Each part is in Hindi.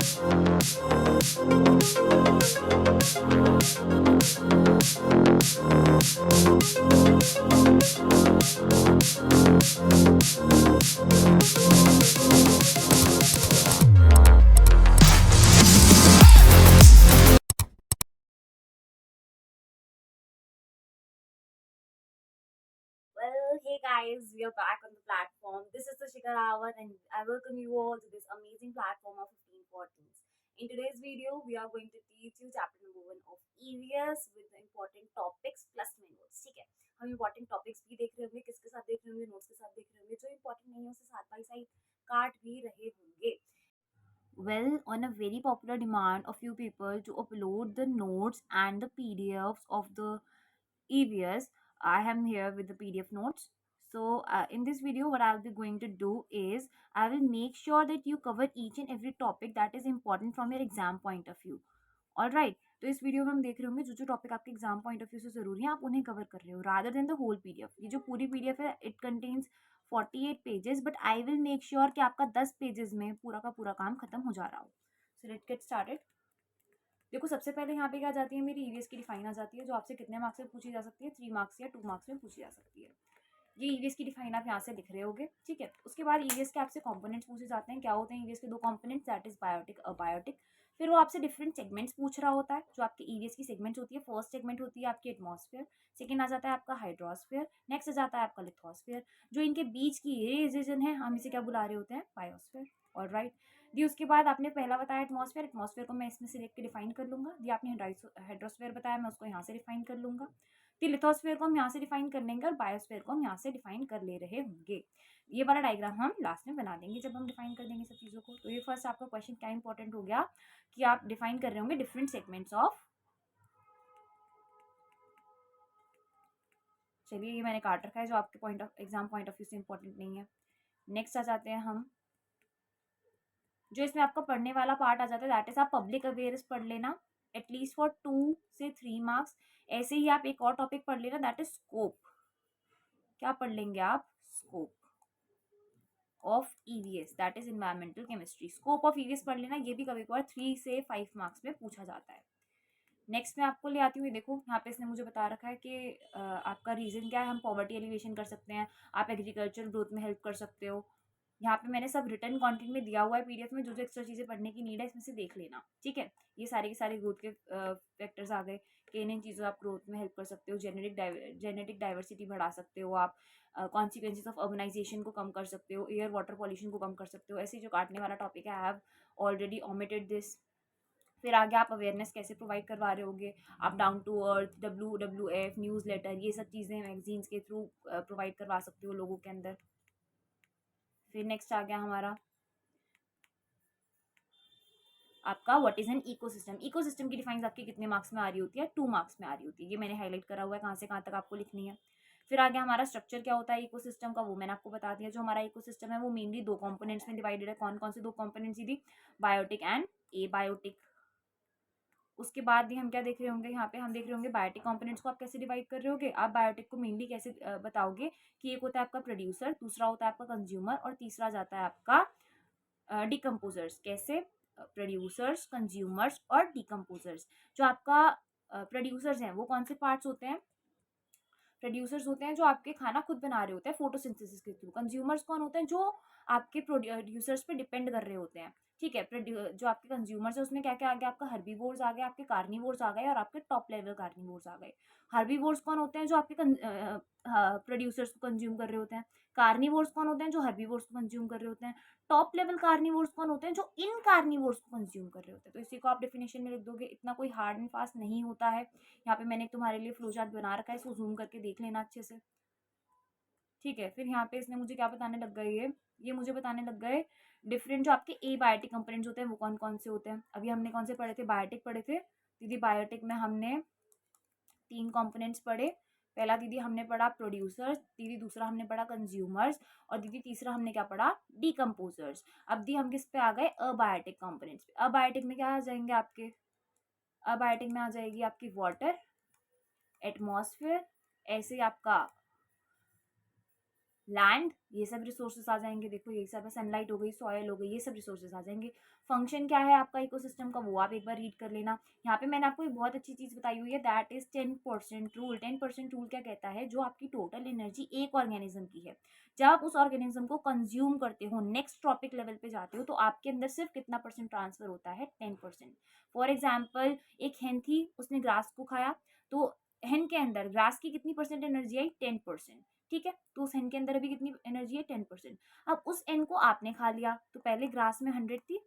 Well, hey guys, we are back on the platform. This is the Shikar Hour, and I welcome you all to this amazing platform of 15 14s. In today's video, we are going to teach you chapter number 1 of EVS with the important topics plus में notes. ठीक है, हम important topics भी देख रहे होंगे, किसके साथ देख रहे होंगे, notes के साथ देख रहे होंगे, जो important नहीं है उसे साथ बाई साइड काट भी रहे होंगे. Well, on a very popular demand of few people to upload the notes and the PDFs of the EVS, I am here with the PDF notes. So, in this video, what I'll be going to do is I will make sure that you cover each and every topic that is important from your exam point of view. All right, तो इस वीडियो में हम देख रहे होंगे जो जो टॉपिक आपके एग्जाम पॉइंट ऑफ व्यू से जरूरी है आप उन्हें कवर कर रहे हो rather than the whole PDF. ये जो पूरी पीडीएफ है it contains 48 pages, but I will make sure कि आपका 10 पेजेस में पूरा का पूरा काम खत्म हो जा रहा हो. So let's get started. देखो, सबसे पहले यहाँ पे क्या जाती है, मेरी ईवीएस की डिफाइन आ जाती है जो आपसे कितने मार्क्स में पूछी जा सकती है, 3 मार्क्स या 2 मार्क्स में पूछी जा सकती है. ये ईवीएस की डिफाइन आप यहाँ से लिख रहे होगे. ठीक है, उसके बाद ईवीएस के आपसे कंपोनेंट्स पूछे जाते हैं. क्या होते हैं ईवीएस के 2 components, that is biotic, abiotic. फिर वो आपसे डिफरेंट सेगमेंट्स पूछ रहा होता है जो आपकी ईवीएस की सेगमेंट्स होती है. फर्स्ट सेगमेंट होती है आपकी एटमॉस्फेयर, सेकंड आ जाता है आपका हाइड्रोस्फेयर, नेक्स्ट आ जाता है आपका लिथोस्फेयर. जो इनके बीच की ये रीजन है हम इसे क्या बुला रहे होते हैं, बायोस्फेयर. और राइट दी, उसके बाद आपने पहला बताया एटमॉस्फेयर. एटमॉस्फेयर को मैं इसमें से लेकर डिफाइन कर लूंगा. दी आपने हाइड्रोस्फेयर बताया, मैं उसको यहाँ से डिफाइन कर लूंगा. तो लिथोस्फेयर को हम यहाँ से डिफाइन कर लेंगे और बायोस्फेयर को हम यहाँ से डिफाइन कर ले रहे होंगे. ये वाला डायग्राम हम लास्ट में बना देंगे जब हम डिफाइन कर देंगे सब चीज़ों को. तो ये फर्स्ट आपका क्वेश्चन क्या इंपॉर्टेंट हो गया कि आप डिफाइन कर रहे होंगे डिफरेंट सेगमेंट्स ऑफ. चलिए, ये मैंने काट रखा है जो आपके point of exam point of view से इंपॉर्टेंट नहीं है. नेक्स्ट आ जाते हैं हम, जो इसमें आपका पढ़ने वाला पार्ट आ जाता है दैट इज आप पब्लिक अवेयरनेस पढ़ लेना एटलीस्ट फॉर 2 से 3 मार्क्स. ऐसे ही आप एक और टॉपिक पढ़ लेना दैट इज स्कोप. क्या पढ़ लेंगे आप, scope of EVS, that is environmental chemistry. Scope of EVS पढ़ लेना, ये भी कभी कभार 3 से 5 मार्क्स में पूछा जाता है. नेक्स्ट में आपको ले आती हूँ, देखो यहाँ पे इसने मुझे बता रखा है कि आपका रीजन क्या है. हम पॉवर्टी एलिवेशन कर सकते हैं, आप एग्रीकल्चर ग्रोथ में हेल्प कर सकते हो. यहाँ पे मैंने सब रिटर्न कंटेंट में दिया हुआ है पीडीएफ में, जो जो एक्स्ट्रा चीज़ें पढ़ने की नीड है इसमें से देख लेना. ठीक है, ये सारे के सारे ग्रोथ के फैक्टर्स आ गए कि इन चीज़ों आप ग्रोथ में हेल्प कर सकते हो. जेनेटिक डाइवर्सिटी बढ़ा सकते हो आप, कॉन्सिक्वेंसेज ऑफ अर्बनाइजेशन को कम कर सकते हो, एयर वाटर पॉल्यूशन को कम कर सकते हो. ऐसे जो काटने वाला टॉपिक है, I have already omitted this. फिर आगे आप अवेयरनेस कैसे प्रोवाइड करवा रहे होगे, आप down to earth, WWF, newsletter, ये सब चीज़ें मैगजीन्स के थ्रू प्रोवाइड करवा सकते हो लोगों के अंदर. फिर नेक्स्ट आ गया हमारा आपका what is an ecosystem. Ecosystem की डिफाइन आपके कितने मार्क्स में आ रही होती है, 2 मार्क्स में आ रही होती है. ये मैंने हाईलाइट करा हुआ है कहाँ से कहाँ तक आपको लिखनी है. फिर आगे हमारा स्ट्रक्चर क्या होता है इकोसिस्टम का, वो मैंने आपको बता दिया. जो हमारा इकोसिस्टम है वो मेनली 2 कंपोनेंट्स में डिवाइडेड है. कौन कौन से 2 कंपोनेंट्स थी, बायोटिक एंड एबायोटिक. उसके बाद भी हम क्या देख रहे होंगे, यहाँ पे हम देख रहे होंगे बायोटिक कंपोनेंट्स को आप कैसे डिवाइड कर रहे होगे. आप बायोटिक को मेनली कैसे बताओगे कि एक होता है आपका प्रोड्यूसर, दूसरा होता है आपका कंज्यूमर और तीसरा जाता है आपका डिकम्पोजर्स. कैसे, प्रोड्यूसर्स, कंज्यूमर्स और डिकम्पोजर्स. जो आपका प्रोड्यूसर्स हैं वो कौन से पार्ट्स होते हैं, प्रोड्यूसर्स होते हैं जो आपके खाना खुद बना रहे होते हैं फोटोसिंथेसिस के थ्रू. कंज्यूमर्स कौन होते हैं, जो आपके प्रोड्यूसर्स पे डिपेंड कर रहे होते हैं. ठीक है, जो आपके कंज्यूमर्स है उसमें क्या क्या आ गया, आपका हर्बीवोर्स आ गए, आपके कार्निवोर्स आ गए और आपके टॉप लेवल कार्निवोर्स आ गए. हर्बीवोर्स कौन होते हैं, जो आपके प्रोड्यूसर्स को कंज्यूम कर रहे होते हैं. कार्निवोर्स कौन होते हैं, जो हर्बीवोर्स को कंज्यूम कर रहे होते हैं. टॉप लेवल कार्निवोर्स कौन होते हैं, जो इन कार्निवोर्स को कंज्यूम कर रहे होते हैं. तो इसी को आप डेफिनेशन में लिख दोगे, इतना कोई हार्ड एंड फास्ट नहीं होता है. यहाँ पे मैंने तुम्हारे लिए फ्लो चार्ट बना रखा है, इसको जूम करके देख लेना अच्छे से. ठीक है, फिर यहाँ पे इसने मुझे क्या बताने लग गए, ये मुझे बताने लग गए डिफरेंट जो आपके ए बायोटिक कंपोनेंट्स होते हैं वो कौन कौन से होते हैं. अभी हमने कौन से पढ़े थे, बायोटिक पढ़े थे. दीदी बायोटिक में हमने 3 कंपोनेंट्स पढ़े. पहला दीदी हमने पढ़ा प्रोड्यूसर्स, दीदी दूसरा हमने पढ़ा कंज्यूमर्स और दीदी तीसरा हमने क्या पढ़ा, डिकम्पोजर्स. अब दी हम किस पे आ गए, अबायोटिक कंपोनेंट्स पे. अबायोटिक में क्या आ जाएंगे आपके, अबायोटिक में आ जाएगी आपकी वाटर, एटमॉस्फेयर, ऐसे आपका लैंड, ये सब रिसोर्सेज आ जाएंगे। देखो ये सब है, सनलाइट हो गई, सॉयल हो गई, ये सब रिसोर्सेज आ जाएंगे। फंक्शन क्या है आपका इकोसिस्टम का, वो आप एक बार रीड कर लेना। यहाँ पे मैंने आपको एक बहुत अच्छी चीज़ बताई हुई है, दैट इज 10% रूल। 10% रूल क्या कहता है, जो आपकी टोटल एनर्जी एक ऑर्गेनिज्म की है, जब आप उस ऑर्गेनिज्म को कंज्यूम करते हो, नेक्स्ट ट्रॉपिक लेवल पे जाते हो, तो आपके अंदर सिर्फ कितना परसेंट ट्रांसफर होता है, 10%। फॉर एग्जाम्पल एक hen थी, उसने ग्रास को खाया, तो hen के अंदर ग्रास की कितनी परसेंट एनर्जी आई, 10%। ठीक है, तो उस hen के अंदर अभी कितनी एनर्जी है, 10%। अब उस n को आपने खा लिया, तो पहले ग्रास में 100 थी,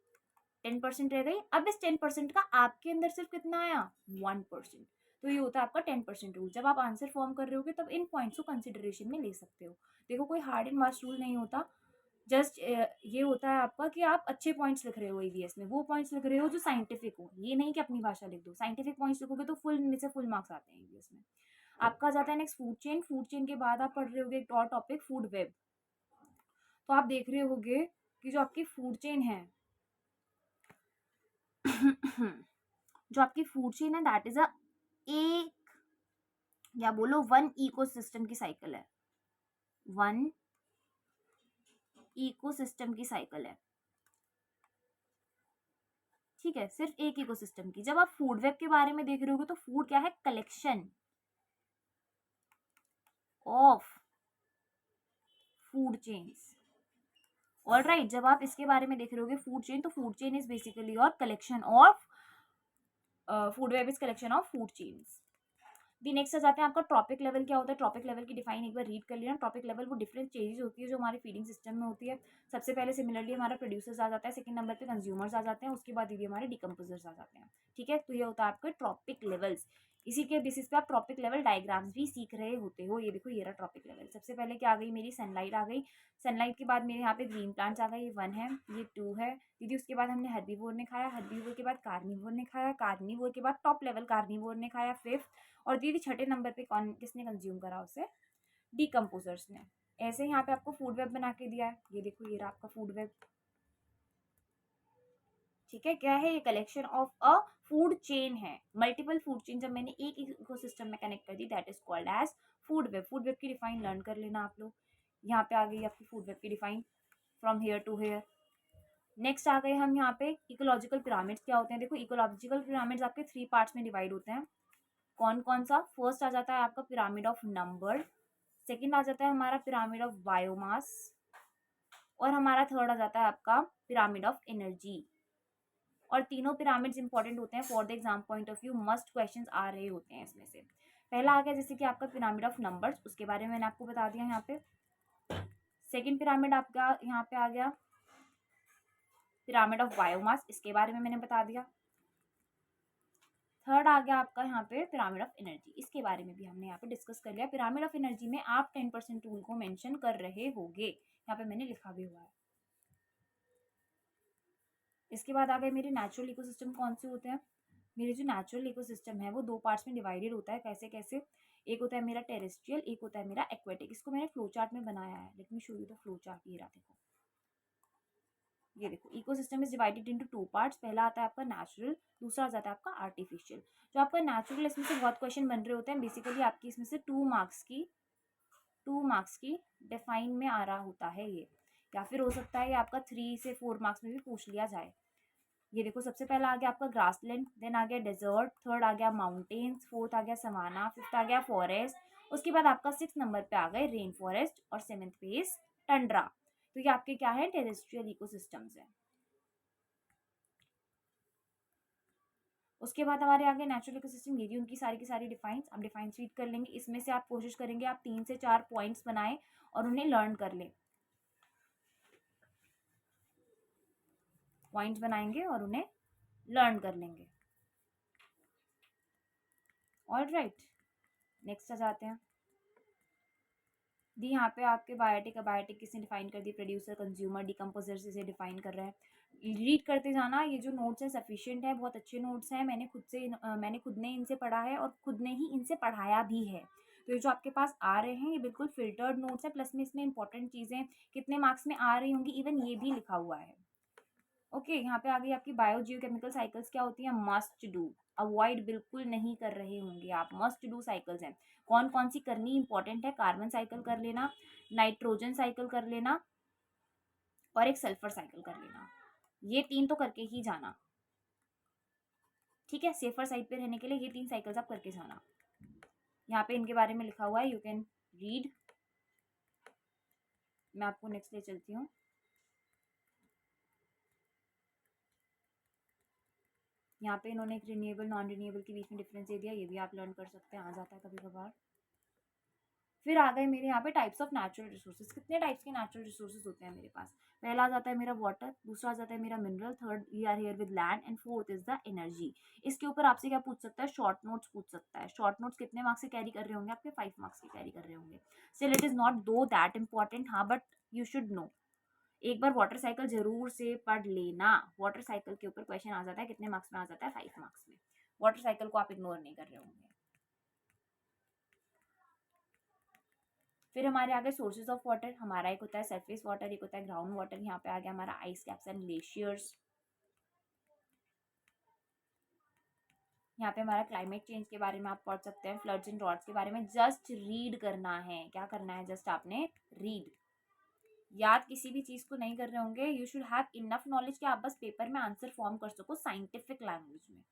10% रह गई। अब इस 10% का आपके अंदर सिर्फ कितना आया, 1%। तो ये होता है आपका 10% रूल। जब आप आंसर फॉर्म कर रहे होगे तब इन पॉइंट्स को कंसिडरेशन में ले सकते हो। देखो कोई हार्ड एंड फास्ट रूल नहीं होता, जस्ट ये होता है आपका कि आप अच्छे पॉइंट्स लिख रहे हो ईवीएस में, वो पॉइंट्स लिख रहे हो जो साइंटिफिक हो, ये नहीं कि अपनी भाषा लिख दो। साइंटिफिक पॉइंट्स लिखोगे तो फुल में से फुल मार्क्स आते हैं ईवीएस में। आपका जाता है next food chain. Food chain के बाद आप पढ़ रहे होगे एक और टॉपिक, फूड वेब। तो आप देख रहे होगे कि जो आपकी फूड चेन है जो आपकी फूड चेन है, दैट इज अ एक, या बोलो वन इकोसिस्टम की साइकिल है। वन इकोसिस्टम की साइकिल है, ठीक है, सिर्फ एक इकोसिस्टम की। जब आप फूड वेब के बारे में देख रहे होगे तो फूड क्या है, collection of food chains. All right, जब आप इसके बारे में देख रहे होगे फूड चेन, तो food chain is basically your collection of, food web is collection of food chains. The next आ जाते हैं आपका ट्रॉपिक लेवल। क्या होता है ट्रॉपिक लेवल की डिफाइन एक बार रीड कर लेना। ट्रॉपिक लेवल वो डिफरेंट चेंजेस होती है जो हमारे फीडिंग सिस्टम में होती है। सबसे पहले सिमिलरली हमारा प्रोड्यूसर्स आ जाता है, सेकंड नंबर पे कंज्यूमर्स आ जाते हैं, उसके बाद ये हमारे डिकम्पोजर्स आ जाते हैं। ठीक है, तो ये होता है आपके ट्रॉपिक लेवल्स। इसी के बेसिस पे आप ट्रॉपिक लेवल डायग्राम्स भी सीख रहे होते हो। ये देखो ये रहा ट्रॉपिक लेवल। सबसे पहले क्या आ गई मेरी, सनलाइट आ गई। सनलाइट के बाद मेरे यहाँ पे ग्रीन प्लांट्स आ गए, ये 1 है, ये 2 है दीदी। उसके बाद हमने हर्बीवोर ने खाया, हर्बीवोर के बाद कार्निवोर ने खाया, कार्निवोर के बाद टॉप लेवल कार्निवोर ने खाया 5th। और दीदी छठे नंबर पे कौन किसने कंज्यूम करा उसे, डिकम्पोजर्स ने। ऐसे ही यहाँ पे आपको फूड वेब बना के दिया है, ये देखो ये रहा आपका फूड वेब। ठीक है, क्या है ये, collection of a food chain है, मल्टीपल फूड चेन जब मैंने एक इकोसिस्टम में कनेक्ट कर दी, that is called as food web. Food web की डिफाइन लर्न कर लेना आप लोग। यहाँ पे आ गई आपकी फूड वेब की define, from here to here. Next आ गए हम यहाँ पे इकोलॉजिकल पिरामिड्स। क्या होते हैं, देखो इकोलॉजिकल पिरामिड्स आपके 3 पार्ट्स में डिवाइड होते हैं। कौन कौन सा, फर्स्ट आ जाता है आपका पिरामिड ऑफ नंबर, सेकंड आ जाता है हमारा पिरामिड ऑफ बायोमास, और हमारा थर्ड आ जाता है आपका पिरामिड ऑफ एनर्जी। और तीनों पिरामिड्स इंपॉर्टेंट होते हैं for the exam point of view, must questions आ रहे होते हैं इसमें से। पहला आ गया जैसे कि आपका पिरामिड ऑफ नंबर्स, उसके बारे में मैंने आपको बता दिया यहाँ पे। सेकंड पिरामिड आपका यहाँ पे आ गया पिरामिड ऑफ बायोमास, इसके बारे में मैंने बता दिया। थर्ड आ गया आपका यहाँ पे पिरामिड ऑफ एनर्जी, इसके बारे में भी हमने यहाँ पे डिस्कस कर लिया। पिरामिड ऑफ एनर्जी में आप 10% रूल को मेंशन कर रहे होगे, यहाँ पे मैंने लिखा भी हुआ है। इसके बाद आ गए मेरे नेचुरल इकोसिस्टम कौन से होते हैं। मेरे जो नेचुरल इकोसिस्टम है वो 2 पार्ट्स में डिवाइडेड होता है। कैसे कैसे, एक होता है मेरा टेरेस्ट्रियल, एक होता है मेरा एक्वेटिक। इसको मैंने फ्लो चार्ट में बनाया है, let me show you the flow chart. ये रहा देखो, ये देखो ecosystem is divided into 2 parts. पहला आता है आपका नेचुरल, दूसरा आ जाता है आपका आर्टिफिशियल। जो आपका नेचुरल, इसमें से बहुत क्वेश्चन बन रहे होते हैं। बेसिकली आपकी इसमें से 2 मार्क्स की डिफाइन में आ रहा होता है ये, या फिर हो सकता है ये आपका 3 से 4 मार्क्स में भी पूछ लिया जाए। ये देखो सबसे पहला आ गया आपका ग्रासलैंड, देन आ गया डेजर्ट, थर्ड आ गया माउंटेन्स, फोर्थ आ गया सवाना, फिफ्थ आ गया फॉरेस्ट। उसके बाद आपका 6 नंबर पे आ गए रेन फॉरेस्ट, और 7th पे इज टंड्रा। तो ये आपके क्या है, टेरेस्ट्रियल इकोसिस्टम्स है। उसके बाद हमारे आगे नेचुरल इकोसिस्टम, ये भी उनकी सारी की सारी डिफाइंस। आप डिफाइंस रीड कर लेंगे, इसमें से आप कोशिश करेंगे आप 3 से 4 पॉइंट्स बनाएं और उन्हें लर्न कर लें। पॉइंट्स बनाएंगे और उन्हें लर्न कर लेंगे। ऑल राइट, नेक्स्ट आ जाते हैं दी। यहाँ पे आपके बायोटिक अबायोटिक किसने डिफाइन कर दी, प्रोड्यूसर, कंज्यूमर, डिकम्पोजर से डिफाइन कर रहे हैं। रीड करते जाना, ये जो नोट्स हैं सफिशिएंट है, बहुत अच्छे नोट्स हैं। मैंने खुद ने इनसे पढ़ा है और खुद ने ही इनसे पढ़ाया भी है। तो ये जो आपके पास आ रहे हैं ये बिल्कुल फिल्टर्ड नोट्स है, प्लस में इसमें इंपॉर्टेंट चीज़ें कितने मार्क्स में आ रही होंगी इवन ये भी लिखा हुआ है। ओके, यहाँ पे आ गई आपकी बायो जियोकेमिकल साइकिल्स क्या होती है, मस्ट डू, अवॉइड बिल्कुल नहीं कर रहे होंगे आप, मस्ट डू साइकिल्स हैं। कौन कौन सी करनी इंपॉर्टेंट है, कार्बन साइकिल कर लेना, नाइट्रोजन साइकिल कर लेना और एक सल्फर साइकिल कर लेना, ये 3 तो करके ही जाना। ठीक है, सेफर साइड पे रहने के लिए ये 3 साइकिल्स आप करके जाना। यहाँ पे इनके बारे में लिखा हुआ है, यू कैन रीड। मैं आपको नेक्स्ट ले चलती हूँ। यहाँ पे इन्होंने एक रिन्यूएबल नॉन रिन्यूएबल के बीच में डिफरेंस दे दिया, ये भी आप लर्न कर सकते हैं, आ जाता है कभी कभार। फिर आ गए मेरे यहाँ पे टाइप्स ऑफ नेचुरल रिसोर्सेज, कितने टाइप्स के नेचुरल रिसोर्सेज होते हैं मेरे पास। पहला आ जाता है मेरा वाटर, दूसरा आ जाता है मेरा mineral, third we are here with land and fourth is the energy. इसके ऊपर आपसे क्या पूछ सकता है, शॉर्ट नोट्स पूछ सकता है। शॉर्ट नोट्स कितने मार्क्स से कैरी कर रहे होंगे, आपके 5 मार्क्स के कैरी कर रहे होंगे। स्टिल इट इज नॉट दो दैट इम्पॉर्टेंट, हाँ बट यू शुड नो। एक बार वाटर साइकिल जरूर से पढ़ लेना, वाटर साइकिल के ऊपर क्वेश्चन आ जाता है, कितने मार्क्स में आ जाता है, 5 मार्क्स में। वाटर साइकिल को आप इग्नोर नहीं कर रहे होंगे। फिर हमारे आगे सोर्सेज ऑफ वाटर, हमारा एक होता है सरफेस वाटर, एक होता है ग्राउंड वाटर। यहाँ पे आ गया हमारा आइस कैप्स एंड ग्लेशियर्स। यहाँ पे हमारा क्लाइमेट चेंज के बारे में आप पढ़ सकते हैं, फ्लड्स एंड ड्रॉट्स के बारे में। जस्ट रीड करना है, क्या करना है, जस्ट आपने रीड। याद किसी भी चीज को नहीं कर रहे होंगे, you should have enough knowledge कि आप बस पेपर में आंसर फॉर्म कर सको साइंटिफिक लैंग्वेज में।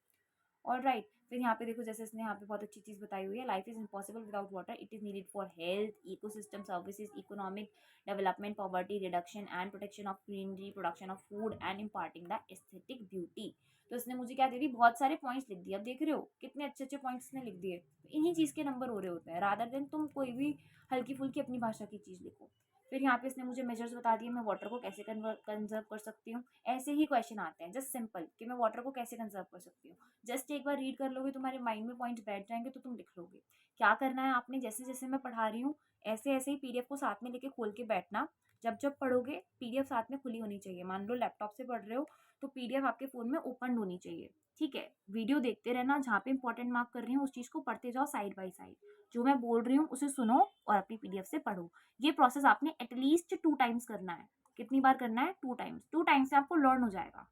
ऑल राइट, फिर यहाँ पे देखो, जैसे इसने यहाँ पे बहुत अच्छी चीज बताई हुई है, life is impossible without water, it is needed for health, ecosystem services, economic development, poverty reduction and protection of greenery, production of food and imparting the aesthetic beauty. तो इसने मुझे क्या दे दी, बहुत सारे पॉइंट्स लिख दिए। अब देख रहे हो कितने अच्छे अच्छे पॉइंट्स इसने लिख दिए। इन्हीं चीज के नंबर हो रहे होते हैं, रादर देन तुम कोई भी हल्की फुल्की अपनी भाषा की चीज लिखो। फिर यहाँ पे इसने मुझे मेजर्स बता दिए, मैं वाटर को कैसे कंजर्व कर सकती हूँ। ऐसे ही क्वेश्चन आते हैं, जस्ट सिंपल कि मैं वाटर को कैसे कंजर्व कर सकती हूँ। जस्ट एक बार रीड कर लोगे, तुम्हारे माइंड में पॉइंट्स बैठ जाएंगे, तो तुम लिख लोगे। क्या करना है आपने, जैसे जैसे मैं पढ़ा रही हूँ ऐसे ऐसे ही पीडीएफ को साथ में लेके खोल के बैठना। जब जब पढ़ोगे पीडीएफ साथ में खुली होनी चाहिए। मान लो लैपटॉप से पढ़ रहे हो तो पीडीएफ आपके फोन में ओपन होनी चाहिए। ठीक है, वीडियो देखते रहना, जहाँ पे इंपॉर्टेंट मार्क कर रही हूँ उस चीज को पढ़ते जाओ साइड बाय साइड। जो मैं बोल रही हूँ उसे सुनो और अपनी पीडीएफ से पढ़ो। ये प्रोसेस आपने एटलीस्ट 2 टाइम्स करना है। कितनी बार करना है, 2 टाइम्स। 2 टाइम्स से आपको लर्न हो जाएगा,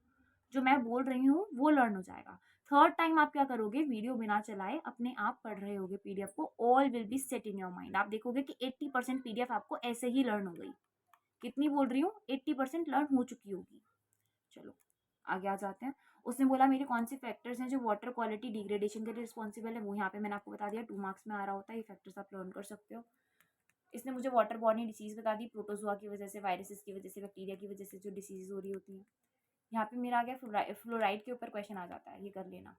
जो मैं बोल रही हूँ वो लर्न हो जाएगा। थर्ड टाइम आप क्या करोगे, वीडियो बिना चलाए अपने आप पढ़ रहे होगे पीडीएफ को, all will be set in your mind. आप देखोगे कि 80% पीडीएफ आपको ऐसे ही लर्न हो गई। कितनी बोल रही हूँ, 80% लर्न हो चुकी होगी। चलो आगे आ जाते हैं। उसने बोला मेरे कौन से फैक्टर्स हैं जो वाटर क्वालिटी डिग्रेडेशन के लिए रिस्पॉन्सिबल है, वो यहाँ पे मैंने आपको बता दिया, 2 मार्क्स में आ रहा होता है, ये फैक्टर्स आप लर्न कर सकते हो। इसने मुझे वाटर बॉर्न डिसीज बता दी, प्रोटोजोआ की वजह से, वायरसेस की वजह से, बैक्टीरिया की वजह से जो डिसीज हो रही होती है। यहाँ पे मेरा आ गया फ्लोराइड के ऊपर क्वेश्चन आ जाता है, ये कर लेना।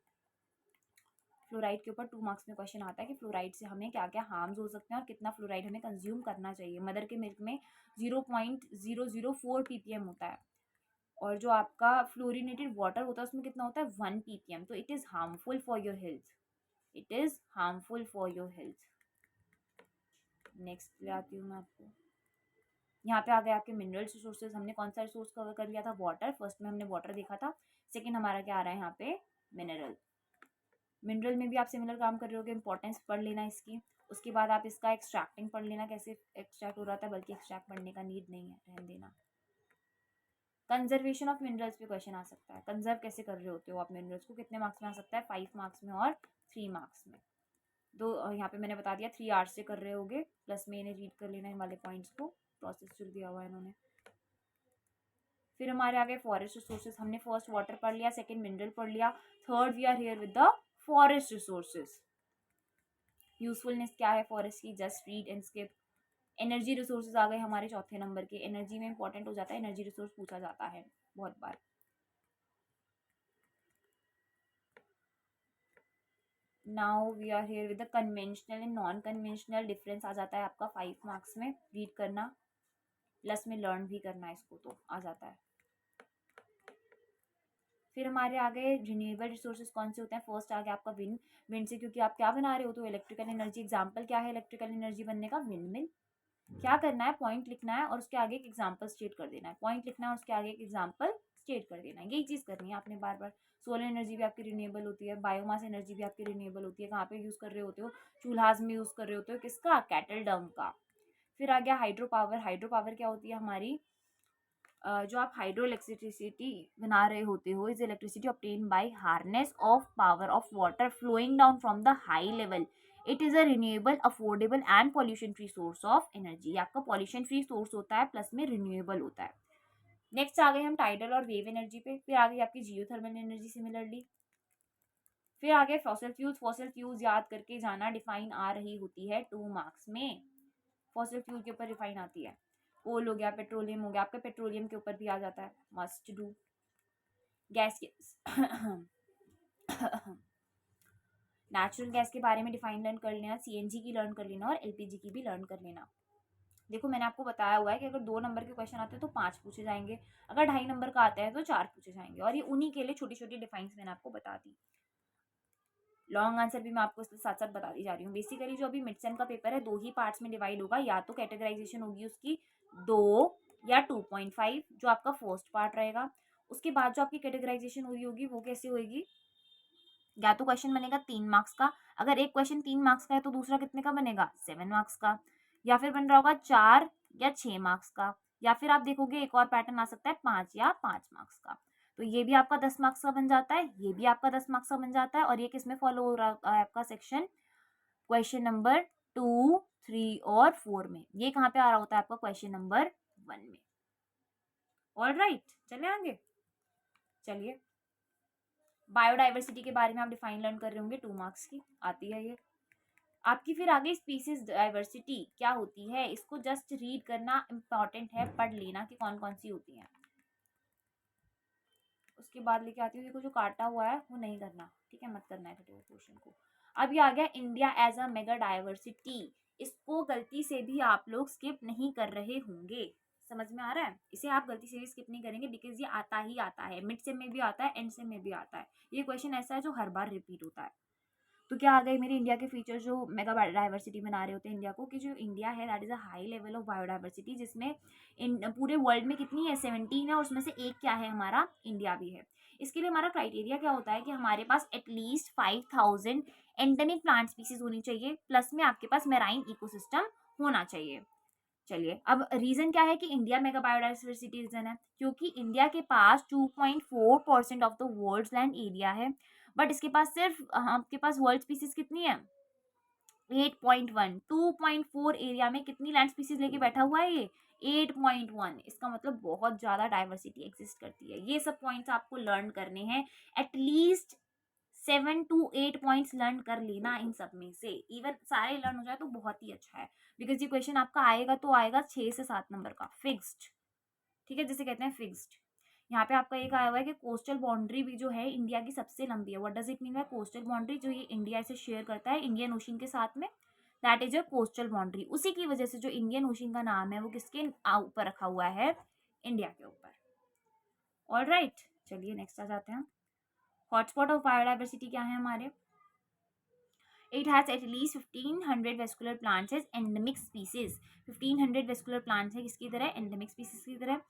फ्लोराइड के ऊपर 2 मार्क्स में क्वेश्चन आता है कि फ्लोराइड से हमें क्या क्या हार्म्स हो सकते हैं और कितना फ्लोराइड हमें कंज्यूम करना चाहिए। मदर के मिल्क में 0.004 ppm होता है, और जो आपका फ्लोरिनेटेड वाटर होता है उसमें कितना होता है, 1 ppm। तो it is harmful for your health, it is harmful for your health. Next ले आती हूँ मैं आपको। यहाँ पे आ गए आपके मिनरल रिसोर्सेज। हमने कौन सा रिसोर्स कवर कर लिया था, वाटर। फर्स्ट में हमने वाटर देखा था, सेकंड हमारा क्या आ रहा है यहाँ पे, मिनरल। मिनरल में भी आप सिमिलर काम कर रहे होगे, इंपॉर्टेंस पढ़ लेना इसकी। उसके बाद आप इसका एक्सट्रैक्टिंग पढ़ लेना, कैसे एक्सट्रैक्ट हो रहा था, बल्कि एक्सट्रैक्ट पढ़ने का नीड नहीं है, रहने देना। कंजर्वेशन ऑफ मिनरल्स पे क्वेश्चन आ सकता है, कंजर्व कैसे कर रहे होते हो आप मिनरल्स को, कितने मार्क्स में आ सकता है, 5 मार्क्स में और 3 मार्क्स में। दो यहाँ पे मैंने बता दिया 3 आवर्स से कर रहे होगे, प्लस में इन्हें रीड कर लेना इन वाले पॉइंट्स को, प्रोसेस जो दिया हुआ है इन्होंने। फिर हमारे आगे फॉरेस्ट रिसोर्सेज, हमने फर्स्ट वाटर पढ़ लिया, सेकंड मिनरल पढ़ लिया, third we are here with the forest resources. Usefulness क्या है फॉरेस्ट की, just read and skip. Energy resources आ गए हमारे चौथे नंबर के। एनर्जी में इंपॉर्टेंट हो जाता है, एनर्जी रिसोर्स पूछा जाता है बहुत बार। Now we are here with the conventional and non conventional. Difference आ जाता है आपका 5 मार्क्स में, रीड करना प्लस में लर्न भी करना है इसको, तो आ जाता है। फिर हमारे आगे रिन्यूएबल रिसोर्सेज कौन से होते हैं। फर्स्ट आ गया आपका विंड। विंड से क्योंकि आप क्या बना रहे हो, तो इलेक्ट्रिकल एनर्जी। एग्जाम्पल क्या है इलेक्ट्रिकल एनर्जी बनने का, विंड मिल। क्या करना है, पॉइंट लिखना है और उसके आगे एक एग्जाम्पल स्टेट कर देना है। पॉइंट लिखना है और उसके आगे एक एग्जाम्पल स्टेट कर देना है, यही चीज़ करनी है आपने बार बार। सोलर एनर्जी भी आपकी रिन्यूएबल होती है, बायोमास एनर्जी भी आपकी रिन्यूएबल होती है। कहाँ पे यूज़ कर रहे होते हो, चूल्हाज में यूज़ कर रहे होते हो, किसका, कैटल डंग का। फिर आ गया हाइड्रो पावर। हाइड्रो पावर क्या होती है हमारी, जो आप हाइड्रो इलेक्ट्रिसिटी बना रहे होते हो, is electricity obtain by harness of power of water flowing down from the high level. It is a renewable, affordable and pollution free source of energy. आपका पॉल्यूशन फ्री सोर्स होता है प्लस में रिन्यूएबल होता है। नेक्स्ट आ गए हम टाइडल और वेव एनर्जी पे, फिर आ गई आपकी जियोथर्मल एनर्जी सिमिलरली, फिर आ गए फॉसिल फ्यूल्स। फॉसिल फ्यूल्स याद करके जाना, डिफाइन आ रही होती है 2 मार्क्स में। फॉसिल फ्यूल के ऊपर डिफाइन आती है, कोल हो गया, पेट्रोलियम हो गया, आपका पेट्रोलियम के ऊपर भी आ जाता है, मस्ट डू। गैस के नेचुरल गैस के बारे में डिफाइन लर्न कर लेना, सीएनजी की लर्न कर लेना और एलपीजी की भी लर्न कर लेना। देखो मैंने आपको बताया हुआ है कि अगर 2 नंबर के क्वेश्चन आते हैं तो 5 पूछे जाएंगे, अगर 2.5 नंबर का आता है तो 4 पूछे जाएंगे, और ये उन्हीं के लिए छोटी छोटी डिफाइंस मैंने आपको बता दी। लॉन्ग आंसर भी मैं आपको इसके साथ साथ बताती जा रही हूँ। बेसिकली जो अभी मिड सेम का पेपर है 2 ही पार्ट्स में डिवाइड होगा, या तो कैटेगराइजेशन होगी उसकी 2 या 2.5 जो आपका फर्स्ट पार्ट रहेगा। उसके बाद जो आपकी कैटेगराइजेशन हो रही होगी वो कैसे होगी, या तो क्वेश्चन बनेगा 3 मार्क्स का, अगर एक क्वेश्चन 3 मार्क्स का है तो दूसरा कितने का बनेगा 7 मार्क्स का, या फिर बन रहा होगा 4 या 6 मार्क्स का, या फिर आप देखोगे एक और पैटर्न आ सकता है 5 या 5 मार्क्स का। तो ये भी आपका 10 मार्क्स का बन जाता है, ये भी आपका 10 मार्क्स का बन जाता है, और ये किसमें फॉलो हो रहा है आपका सेक्शन, क्वेश्चन नंबर 2, 3 और 4 में। ये कहाँ पे आ रहा होता है आपका क्वेश्चन नंबर 1 में। ऑल राइट, चले आगे। चलिए बायोडाइवर्सिटी के बारे में आप डिफाइन लर्न कर रहे होंगे, 2 मार्क्स की आती है ये आपकी। फिर आगे स्पीसीज डाइवर्सिटी क्या होती है, इसको जस्ट रीड करना इंपॉर्टेंट है, पढ़ लेना कि कौन कौन सी होती है। उसके बाद लेके आती हूँ, देखो जो काटा हुआ है वो नहीं करना, ठीक है, मत करना है कटे हुए पोर्शन को। अब ये आ गया India as a mega diversity, इसको गलती से भी आप लोग स्किप नहीं कर रहे होंगे, समझ में आ रहा है, इसे आप गलती से भी स्किप नहीं करेंगे बिकॉज ये आता ही आता है, मिड सेम में भी आता है, एंड सेम में भी आता है। ये क्वेश्चन ऐसा है जो हर बार रिपीट होता है। तो क्या आ गए मेरे इंडिया के फीचर जो मेगा बायोडाइवर्सिटी बना रहे होते हैं इंडिया को, कि जो इंडिया है that is a high level of biodiversity, जिसमें इन पूरे वर्ल्ड में कितनी है 17 है, और उसमें से एक क्या है हमारा इंडिया भी है। इसके लिए हमारा क्राइटेरिया क्या होता है कि हमारे पास एटलीस्ट 5000 एंडेमिक प्लांट स्पीसीज होनी चाहिए, प्लस में आपके पास मेराइन इकोसिस्टम होना चाहिए। चलिए अब रीजन क्या है कि इंडिया मेगा बायोडाइवर्सिटी रीजन है, क्योंकि इंडिया के पास 2.4% of the world land area है, बट इसके पास सिर्फ आपके पास वर्ल्ड स्पीसीज कितनी है 8.1, 2.4 एरिया में कितनी लैंड स्पीसीज लेके बैठा हुआ है ये 8.1। इसका मतलब बहुत ज्यादा डाइवर्सिटी एग्जिस्ट करती है। ये सब पॉइंट्स आपको लर्न करने हैं, एटलीस्ट 7 to 8 पॉइंट्स लर्न कर लेना इन सब में से, इवन सारे लर्न हो जाए तो बहुत ही अच्छा है, बिकॉज ये क्वेश्चन आपका आएगा तो आएगा 6 से 7 नंबर का फिक्स्ड, ठीक है, जिसे कहते हैं फिक्स्ड। यहाँ पे आपका एक आया हुआ है कि कोस्टल बाउंड्री भी जो है इंडिया की सबसे लंबी है। What does it mean by coastal boundary, जो ये इंडिया से शेयर करता है इंडियन ओशन के साथ में, that is your coastal boundary. उसी की वजह से जो इंडियन ओशन का नाम है वो किसके ऊपर रखा हुआ है, इंडिया के ऊपर। ऑल राइट, चलिए नेक्स्ट आ जाते हैं। हॉटस्पॉट ऑफ बायोडाइवर्सिटी क्या है हमारे, it has at least 1500 vascular plants as endemic species। 1500 vascular plants है किसकी तरह, endemic species की तरह,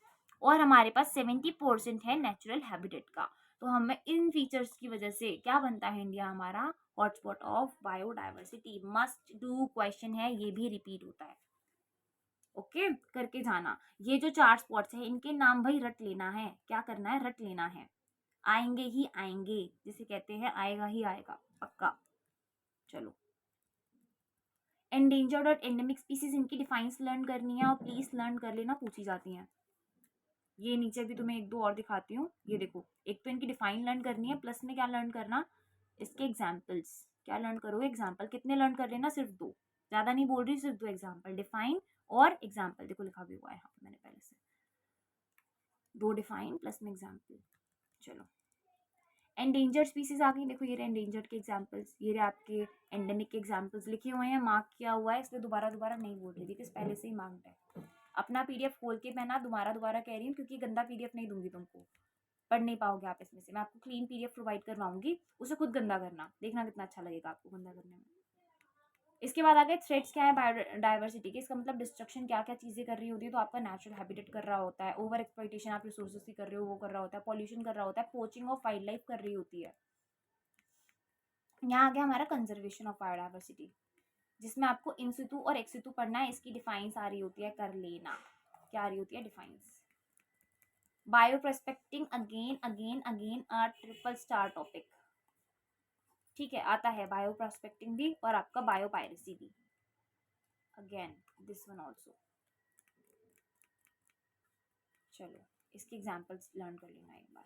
और हमारे पास 70% है नेचुरल हैबिटेट का। तो हमें इन फीचर्स की वजह से क्या बनता है इंडिया हमारा hotspot of biodiversity. Must do question है, ये भी रिपीट होता है, ओके करके जाना। ये जो 4 स्पॉट्स है इनके नाम भाई रट लेना है, क्या करना है रट लेना है, आएंगे ही आएंगे, जिसे कहते हैं आएगा ही आएगा पक्का। चलो एंडेंजर्ड और एंडेमिक स्पीसीज, इनकी डिफाइंस लर्न करनी है और प्लीज लर्न कर लेना, पूछी जाती हैं। ये नीचे भी तुम्हें 1-2 और दिखाती हूँ, ये देखो, एक तो इनकी डिफाइन लर्न करनी है, प्लस में क्या लर्न करना, इसके एग्जाम्पल्स। क्या लर्न करोगे, एग्जाम्पल कितने लर्न कर लेना, सिर्फ 2, ज्यादा नहीं बोल रही, सिर्फ 2 एग्जाम्पल, डिफाइन और एग्जाम्पल। देखो लिखा भी हुआ है यहाँ पे मैंने पहले से, 2 डिफाइन प्लस में एग्जाम्पल। चलो एंडेंजर्ड स्पीसीज आ गई, देखो ये रहे एंडेंजर्ड के एग्जांपल्स, ये रहे आपके एंडेमिक के एग्जांपल्स लिखे हुए हैं, मार्क किया हुआ है, इसलिए दोबारा दोबारा नहीं बोल रही थी कि पहले से ही मार्क्ड है। अपना पीडीएफ खोल के मैं ना दोबारा दोबारा कह रही हूँ, क्योंकि गंदा पीडीएफ नहीं दूंगी तुमको, पढ़ नहीं पाओगे आप इसमें से। मैं आपको क्लीन पीडीएफ प्रोवाइड करवाऊंगी, उसे खुद गंदा करना, देखना कितना अच्छा लगेगा आपको गंदा करने में। इसके बाद आगे थ्रेट्स क्या है बायोडाइवर्सिटी के, इसका मतलब डिस्ट्रक्शन क्या क्या चीज़ें कर रही होती है, तो आपका नेचुरल हैबिटेट कर रहा होता है, ओवर एक्सप्लॉइटेशन आप रिसोर्सेज की कर रहे हो वो कर रहा होता है, पॉल्यूशन कर रहा होता है, पोचिंग ऑफ वाइल्ड लाइफ कर रही होती है। यहाँ आ गया हमारा कंजर्वेशन ऑफ बायोडाइवर्सिटी, जिसमें आपको इन सितु और एक्स सितु पढ़ना है, इसकी डिफाइंस आ रही होती है, कर लेना। क्या आ रही होती है defines, bio prospecting again again again a triple star topic, ठीक है, आता है बायो प्रोस्पेक्टिंग भी और आपका बायो पायरेसी भी, अगेन दिस वन ऑल्सो। चलो इसके एग्जाम्पल्स लर्न कर लेना एक बार।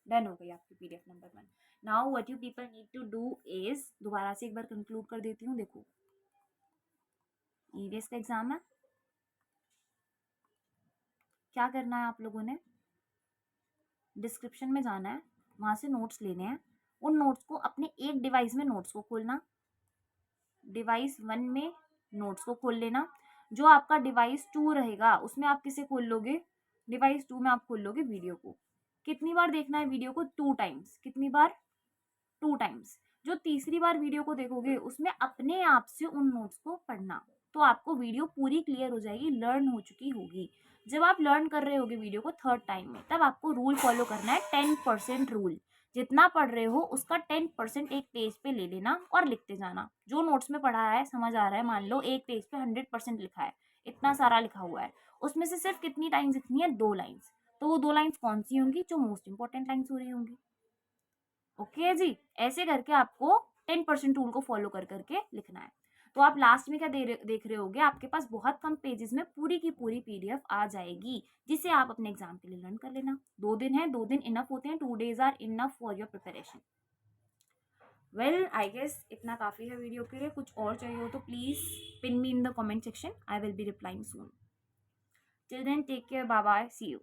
डन हो गई आपकी PDF number 1। Now what you people need to do is, दोबारा से एक बार कंक्लूड कर देती हूँ। देखो ईवीएस का एग्जाम है, क्या करना है आप लोगों ने, डिस्क्रिप्शन में जाना है, वहां से नोट्स लेने हैं, उन नोट्स को अपने एक डिवाइस में नोट्स को खोलना, डिवाइस 1 में नोट्स को खोल लेना, जो आपका डिवाइस 2 रहेगा उसमें आप किसे खोल लोगे, डिवाइस 2 में आप खोल लोगे वीडियो को। कितनी बार देखना है वीडियो को, 2 टाइम्स, कितनी बार, 2 टाइम्स। जो तीसरी बार वीडियो को देखोगे उसमें अपने आप से उन नोट्स को पढ़ना, तो आपको वीडियो पूरी क्लियर हो जाएगी, लर्न हो चुकी होगी। जब आप लर्न कर रहे होगे वीडियो को थर्ड टाइम में, तब आपको रूल फॉलो करना है, 10% रूल। जितना पढ़ रहे हो उसका 10% एक पेज पे ले लेना और लिखते जाना। जो नोट्स में पढ़ा है समझ आ रहा है, मान लो एक पेज पे 100% लिखा है, इतना सारा लिखा हुआ है, उसमें से सिर्फ कितनी लाइन्स लिखनी है, 2 लाइन्स। तो वो 2 लाइन्स कौन सी होंगी, जो मोस्ट इंपॉर्टेंट लाइन्स हो रही होंगी। ओके जी, ऐसे करके आपको 10% रूल को फॉलो कर करके लिखना है। तो आप लास्ट में क्या देख रहे होगे, आपके पास बहुत कम पेजेस में पूरी की पूरी पीडीएफ आ जाएगी, जिसे आप अपने एग्जाम के लिए लर्न कर लेना। 2 दिन है, 2 दिन इनफ होते हैं, 2 days are enough for your preparation. Well I guess इतना काफी है वीडियो के लिए। कुछ और चाहिए हो तो please pin me in the comment section, I will be replying soon. Till then take care, bye bye, see you.